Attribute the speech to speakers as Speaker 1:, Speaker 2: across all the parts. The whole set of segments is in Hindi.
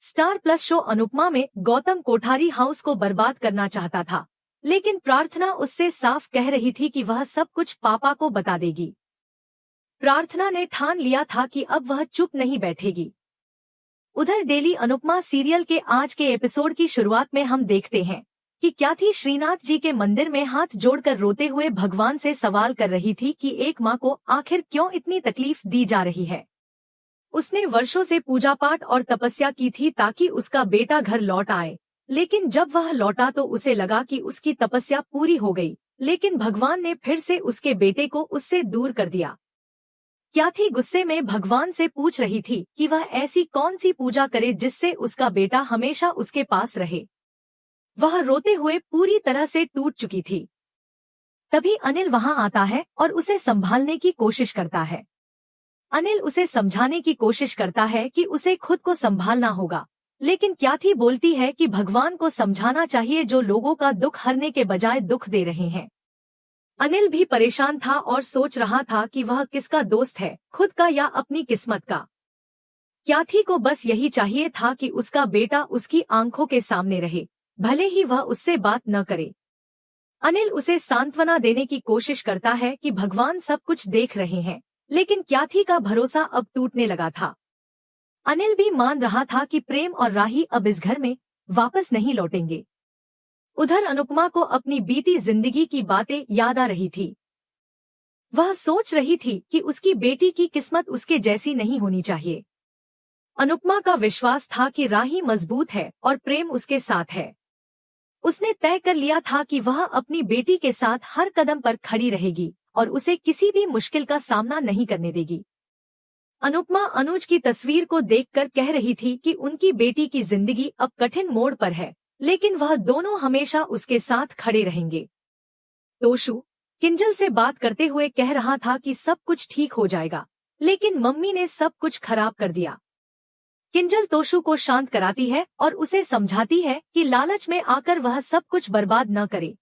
Speaker 1: स्टार प्लस शो अनुपमा में गौतम कोठारी हाउस को बर्बाद करना चाहता था, लेकिन प्रार्थना उससे साफ कह रही थी कि वह सब कुछ पापा को बता देगी। प्रार्थना ने ठान लिया था कि अब वह चुप नहीं बैठेगी। उधर डेली अनुपमा सीरियल के आज के एपिसोड की शुरुआत में हम देखते हैं कि क्याथी श्रीनाथ जी के मंदिर में हाथ जोड़कर रोते हुए भगवान से सवाल कर रही थी कि एक माँ को आखिर क्यों इतनी तकलीफ दी जा रही है। उसने वर्षों से पूजा पाठ और तपस्या की थी ताकि उसका बेटा घर लौट आए, लेकिन जब वह लौटा तो उसे लगा कि उसकी तपस्या पूरी हो गई, लेकिन भगवान ने फिर से उसके बेटे को उससे दूर कर दिया। क्याथी गुस्से में भगवान से पूछ रही थी कि वह ऐसी कौन सी पूजा करे जिससे उसका बेटा हमेशा उसके पास रहे। वह रोते हुए पूरी तरह से टूट चुकी थी। तभी अनिल वहां आता है और उसे संभालने की कोशिश करता है। अनिल उसे समझाने की कोशिश करता है कि उसे खुद को संभालना होगा, लेकिन क्याथी बोलती है कि भगवान को समझाना चाहिए जो लोगों का दुख हरने के बजाय दुख दे रहे हैं। अनिल भी परेशान था और सोच रहा था कि वह किसका दोस्त है, खुद का या अपनी किस्मत का। क्याथी को बस यही चाहिए था कि उसका बेटा उसकी आंखों के सामने रहे, भले ही वह उससे बात न करे। अनिल उसे सांत्वना देने की कोशिश करता है कि भगवान सब कुछ देख रहे हैं, लेकिन क्याथी का भरोसा अब टूटने लगा था। अनिल भी मान रहा था कि प्रेम और राही अब इस घर में वापस नहीं लौटेंगे। उधर अनुपमा को अपनी बीती जिंदगी की बातें याद आ रही थी। वह सोच रही थी कि उसकी बेटी की किस्मत उसके जैसी नहीं होनी चाहिए। अनुपमा का विश्वास था कि राही मजबूत है और प्रेम उसके साथ है। उसने तय कर लिया था कि वह अपनी बेटी के साथ हर कदम पर खड़ी रहेगी और उसे किसी भी मुश्किल का सामना नहीं करने देगी। अनुपमा अनुज की तस्वीर को देखकर कह रही थी कि उनकी बेटी की जिंदगी अब कठिन मोड़ पर है, लेकिन वह दोनों हमेशा उसके साथ खड़े रहेंगे। तोशु किंजल से बात करते हुए कह रहा था कि सब कुछ ठीक हो जाएगा, लेकिन मम्मी ने सब कुछ खराब कर दिया। किंजल तोशु को शांत कराती है और उसे समझाती है कि लालच में आकर वह सब कुछ बर्बाद न करे।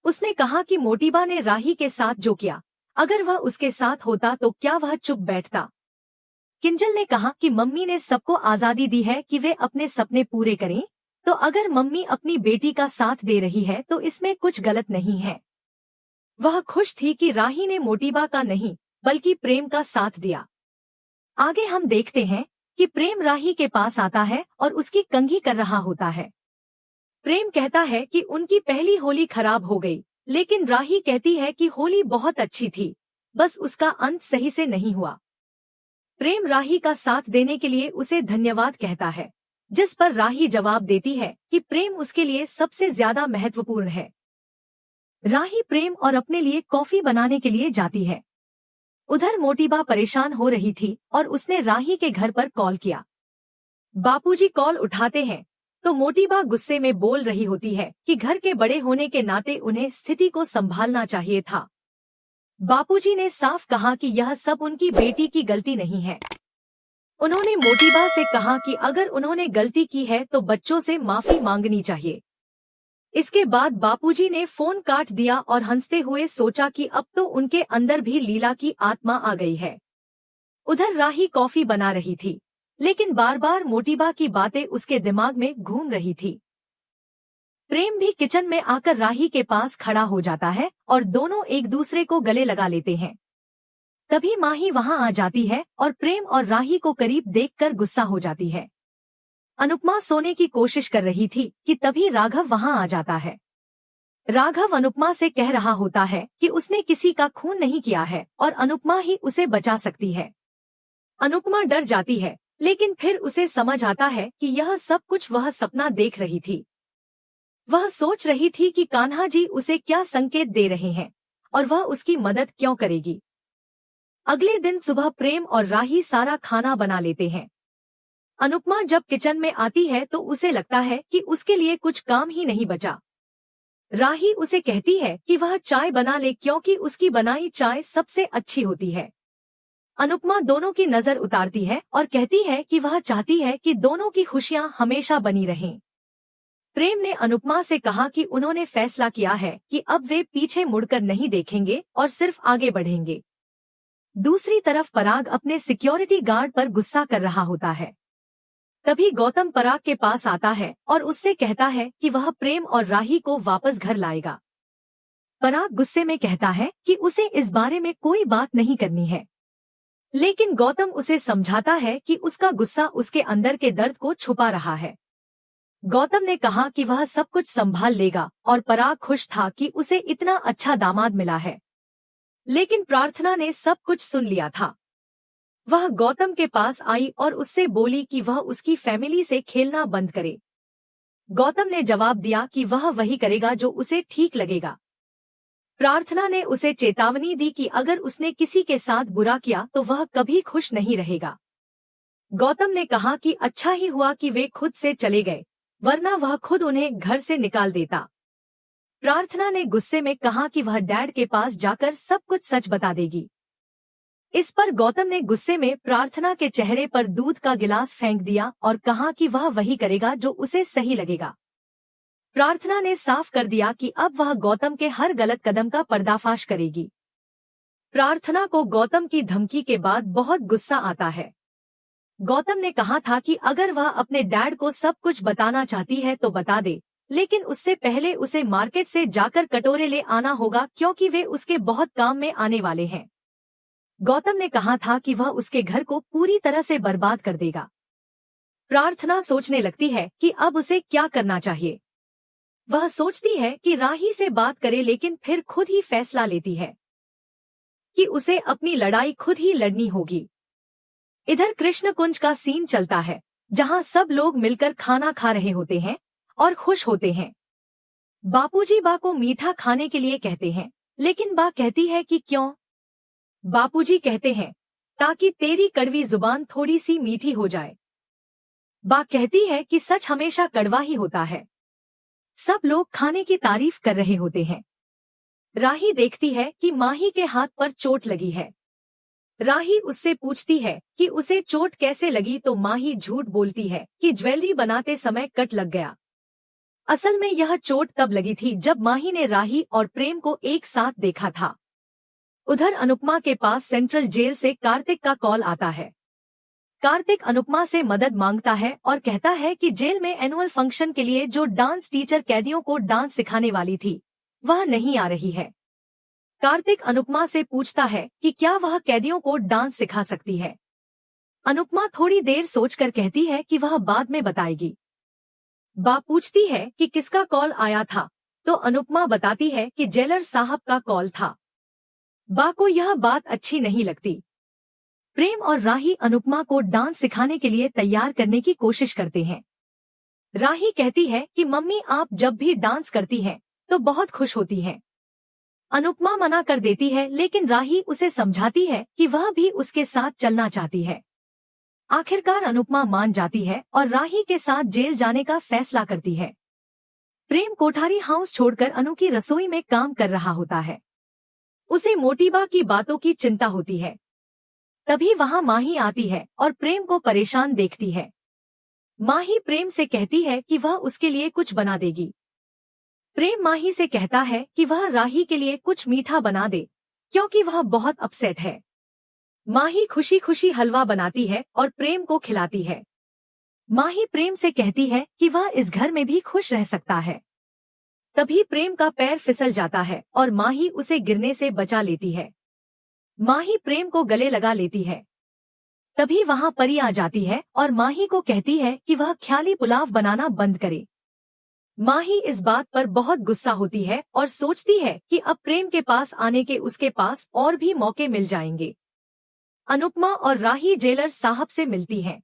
Speaker 1: उसने कहा कि मोटिबा ने राही के साथ जो किया, अगर वह उसके साथ होता तो क्या वह चुप बैठता। किंजल ने कहा कि मम्मी ने सबको आजादी दी है कि वे अपने सपने पूरे करें, तो अगर मम्मी अपनी बेटी का साथ दे रही है तो इसमें कुछ गलत नहीं है। वह खुश थी कि राही ने मोटिबा का नहीं बल्कि प्रेम का साथ दिया। आगे हम देखते हैं कि प्रेम राही के पास आता है और उसकी कंघी कर रहा होता है। प्रेम कहता है कि उनकी पहली होली खराब हो गई, लेकिन राही कहती है कि होली बहुत अच्छी थी, बस उसका अंत सही से नहीं हुआ। प्रेम राही का साथ देने के लिए उसे धन्यवाद कहता है, जिस पर राही जवाब देती है कि प्रेम उसके लिए सबसे ज्यादा महत्वपूर्ण है। राही प्रेम और अपने लिए कॉफी बनाने के लिए जाती है। उधर मोटिबा परेशान हो रही थी और उसने राही के घर पर कॉल किया। बापूजी कॉल उठाते हैं तो मोटिबा गुस्से में बोल रही होती है कि घर के बड़े होने के नाते उन्हें स्थिति को संभालना चाहिए था। बापूजी ने साफ कहा कि यह सब उनकी बेटी की गलती नहीं है। उन्होंने मोटिबा से कहा कि अगर उन्होंने गलती की है तो बच्चों से माफी मांगनी चाहिए। इसके बाद बापूजी ने फोन काट दिया और हंसते हुए सोचा कि अब तो उनके अंदर भी लीला की आत्मा आ गई है। उधर राही कॉफी बना रही थी, लेकिन बार बार मोटिबा की बातें उसके दिमाग में घूम रही थी। प्रेम भी किचन में आकर राही के पास खड़ा हो जाता है और दोनों एक दूसरे को गले लगा लेते हैं। तभी माही वहां आ जाती है और प्रेम और राही को करीब देखकर गुस्सा हो जाती है। अनुपमा सोने की कोशिश कर रही थी कि तभी राघव वहां आ जाता है। राघव अनुपमा से कह रहा होता है कि उसने किसी का खून नहीं किया है और अनुपमा ही उसे बचा सकती है। अनुपमा डर जाती है, लेकिन फिर उसे समझ आता है कि यह सब कुछ वह सपना देख रही थी। वह सोच रही थी कि कान्हा जी उसे क्या संकेत दे रहे हैं और वह उसकी मदद क्यों करेगी। अगले दिन सुबह प्रेम और राही सारा खाना बना लेते हैं। अनुपमा जब किचन में आती है तो उसे लगता है कि उसके लिए कुछ काम ही नहीं बचा। राही उसे कहती है कि वह चाय बना ले क्योंकि उसकी बनाई चाय सबसे अच्छी होती है। अनुपमा दोनों की नजर उतारती है और कहती है कि वह चाहती है कि दोनों की खुशियां हमेशा बनी रहें। प्रेम ने अनुपमा से कहा कि उन्होंने फैसला किया है कि अब वे पीछे मुड़कर नहीं देखेंगे और सिर्फ आगे बढ़ेंगे। दूसरी तरफ पराग अपने सिक्योरिटी गार्ड पर गुस्सा कर रहा होता है। तभी गौतम पराग के पास आता है और उससे कहता है कि वह प्रेम और राही को वापस घर लाएगा। पराग गुस्से में कहता है कि उसे इस बारे में कोई बात नहीं करनी है, लेकिन गौतम उसे समझाता है कि उसका गुस्सा उसके अंदर के दर्द को छुपा रहा है। गौतम ने कहा कि वह सब कुछ संभाल लेगा और पराग खुश था कि उसे इतना अच्छा दामाद मिला है। लेकिन प्रार्थना ने सब कुछ सुन लिया था। वह गौतम के पास आई और उससे बोली कि वह उसकी फैमिली से खेलना बंद करे। गौतम ने जवाब दिया कि वह वही करेगा जो उसे ठीक लगेगा। प्रार्थना ने उसे चेतावनी दी कि अगर उसने किसी के साथ बुरा किया तो वह कभी खुश नहीं रहेगा। गौतम ने कहा कि अच्छा ही हुआ कि वे खुद से चले गए, वरना वह खुद उन्हें घर से निकाल देता। प्रार्थना ने गुस्से में कहा कि वह डैड के पास जाकर सब कुछ सच बता देगी। इस पर गौतम ने गुस्से में प्रार्थना के चेहरे पर दूध का गिलास फेंक दिया और कहा कि वह वही करेगा जो उसे सही लगेगा। प्रार्थना ने साफ कर दिया कि अब वह गौतम के हर गलत कदम का पर्दाफाश करेगी। प्रार्थना को गौतम की धमकी के बाद बहुत गुस्सा आता है। गौतम ने कहा था कि अगर वह अपने डैड को सब कुछ बताना चाहती है तो बता दे, लेकिन उससे पहले उसे मार्केट से जाकर कटोरे ले आना होगा क्योंकि वे उसके बहुत काम में आने वाले हैं। गौतम ने कहा था कि वह उसके घर को पूरी तरह से बर्बाद कर देगा। प्रार्थना सोचने लगती है कि अब उसे क्या करना चाहिए। वह सोचती है कि राही से बात करे, लेकिन फिर खुद ही फैसला लेती है कि उसे अपनी लड़ाई खुद ही लड़नी होगी। इधर कृष्ण कुंज का सीन चलता है, जहां सब लोग मिलकर खाना खा रहे होते हैं और खुश होते हैं। बापूजी बा को मीठा खाने के लिए कहते हैं, लेकिन बा कहती है कि क्यों? बापूजी कहते हैं ताकि तेरी कड़वी जुबान थोड़ी सी मीठी हो जाए। बा कहती है कि सच हमेशा कड़वा ही होता है। सब लोग खाने की तारीफ कर रहे होते हैं। राही देखती है कि माही के हाथ पर चोट लगी है। राही उससे पूछती है कि उसे चोट कैसे लगी, तो माही झूठ बोलती है कि ज्वेलरी बनाते समय कट लग गया। असल में यह चोट तब लगी थी जब माही ने राही और प्रेम को एक साथ देखा था। उधर अनुपमा के पास सेंट्रल जेल से कार्तिक का कॉल आता है। कार्तिक अनुपमा से मदद मांगता है और कहता है कि जेल में एनुअल फंक्शन के लिए जो डांस टीचर कैदियों को डांस सिखाने वाली थी, वह नहीं आ रही है। कार्तिक अनुपमा से पूछता है कि क्या वह कैदियों को डांस सिखा सकती है। अनुपमा थोड़ी देर सोचकर कहती है कि वह बाद में बताएगी। बा पूछती है कि किसका कॉल आया था, तो अनुपमा बताती है कि जेलर साहब का कॉल था। बा को यह बात अच्छी नहीं लगती। प्रेम और राही अनुपमा को डांस सिखाने के लिए तैयार करने की कोशिश करते हैं। राही कहती है कि मम्मी आप जब भी डांस करती हैं तो बहुत खुश होती हैं। अनुपमा मना कर देती है, लेकिन राही उसे समझाती है कि वह भी उसके साथ चलना चाहती है। आखिरकार अनुपमा मान जाती है और राही के साथ जेल जाने का फैसला करती है। प्रेम कोठारी हाउस छोड़कर अनु की रसोई में काम कर रहा होता है। उसे मोटीबा की बातों की चिंता होती है। तभी वहां माही आती है और प्रेम को परेशान देखती है। माही प्रेम से कहती है कि वह उसके लिए कुछ बना देगी। प्रेम माही से कहता है कि वह राही के लिए कुछ मीठा बना दे, क्योंकि वह बहुत अपसेट है। माही खुशी खुशी हलवा बनाती है और प्रेम को खिलाती है। माही प्रेम से कहती है कि वह इस घर में भी खुश रह सकता है। तभी प्रेम का पैर फिसल जाता है और माही उसे गिरने से बचा लेती है। माही प्रेम को गले लगा लेती है। तभी वहां परी आ जाती है और माही को कहती है कि वह ख्याली पुलाव बनाना बंद करे। माही इस बात पर बहुत गुस्सा होती है और सोचती है कि अब प्रेम के पास आने के उसके पास और भी मौके मिल जाएंगे। अनुपमा और राही जेलर साहब से मिलती हैं।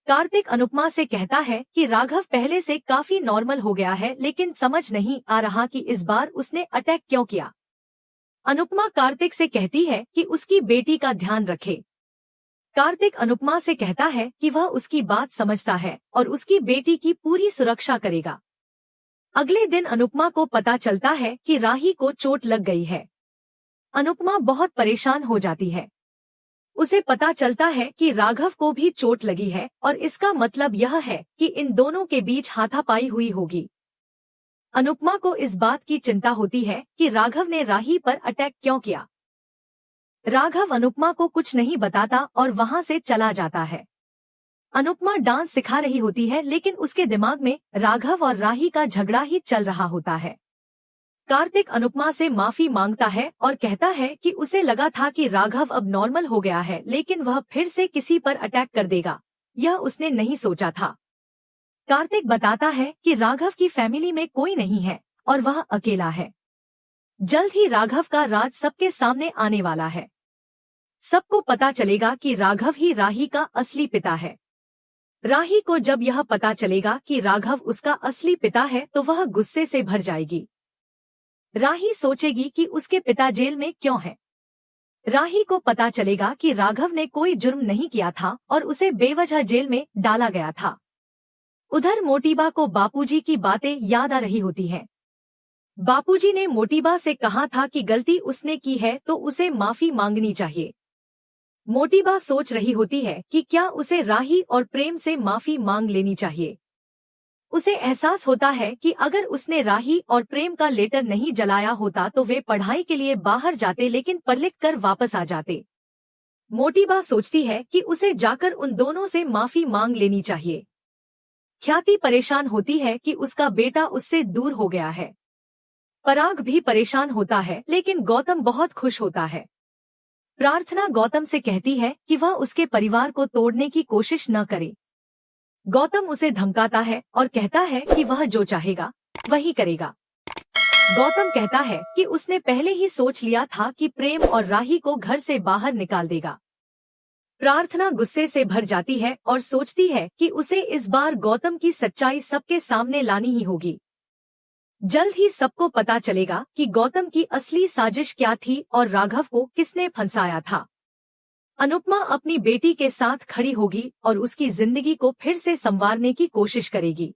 Speaker 1: कार्तिक अनुपमा से कहता है कि राघव पहले से काफी नॉर्मल हो गया है, लेकिन समझ नहीं आ रहा कि इस बार उसने अटैक क्यों किया। अनुपमा कार्तिक से कहती है कि उसकी बेटी का ध्यान रखे। कार्तिक अनुपमा से कहता है कि वह उसकी बात समझता है और उसकी बेटी की पूरी सुरक्षा करेगा। अगले दिन अनुपमा को पता चलता है कि राही को चोट लग गई है। अनुपमा बहुत परेशान हो जाती है। उसे पता चलता है कि राघव को भी चोट लगी है और इसका मतलब यह है कि इन दोनों के बीच हाथापाई हुई होगी। अनुपमा को इस बात की चिंता होती है कि राघव ने राही पर अटैक क्यों किया। राघव अनुपमा को कुछ नहीं बताता और वहां से चला जाता है। अनुपमा डांस सिखा रही होती है, लेकिन उसके दिमाग में राघव और राही का झगड़ा ही चल रहा होता है। कार्तिक अनुपमा से माफी मांगता है और कहता है कि उसे लगा था कि राघव अब नॉर्मल हो गया है, लेकिन वह फिर से किसी पर अटैक कर देगा, यह उसने नहीं सोचा था। कार्तिक बताता है कि राघव की फैमिली में कोई नहीं है और वह अकेला है। जल्द ही राघव का राज सबके सामने आने वाला है। सबको पता चलेगा कि राघव ही राही का असली पिता है। राही को जब यह पता चलेगा कि राघव उसका असली पिता है तो वह गुस्से से भर जाएगी। राही सोचेगी कि उसके पिता जेल में क्यों है। राही को पता चलेगा कि राघव ने कोई जुर्म नहीं किया था और उसे बेवजह जेल में डाला गया था। उधर मोटीबा को बापूजी की बातें याद आ रही होती हैं। बापूजी ने मोटीबा से कहा था कि गलती उसने की है तो उसे माफी मांगनी चाहिए। मोटीबा सोच रही होती है कि क्या उसे राही और प्रेम से माफी मांग लेनी चाहिए। उसे एहसास होता है कि अगर उसने राही और प्रेम का लेटर नहीं जलाया होता तो वे पढ़ाई के लिए बाहर जाते, लेकिन पढ़ लिख कर वापस आ जाते। मोटीबा सोचती है कि उसे जाकर उन दोनों से माफी मांग लेनी चाहिए। ख्याति परेशान होती है कि उसका बेटा उससे दूर हो गया है। पराग भी परेशान होता है, लेकिन गौतम बहुत खुश होता है। प्रार्थना गौतम से कहती है कि वह उसके परिवार को तोड़ने की कोशिश न करे। गौतम उसे धमकाता है और कहता है कि वह जो चाहेगा वही करेगा। गौतम कहता है कि उसने पहले ही सोच लिया था कि प्रेम और राही को घर से बाहर निकाल देगा। प्रार्थना गुस्से से भर जाती है और सोचती है कि उसे इस बार गौतम की सच्चाई सबके सामने लानी ही होगी। जल्द ही सबको पता चलेगा कि गौतम की असली साजिश क्या थी और राघव को किसने फंसाया था। अनुपमा अपनी बेटी के साथ खड़ी होगी और उसकी जिंदगी को फिर से संवारने की कोशिश करेगी।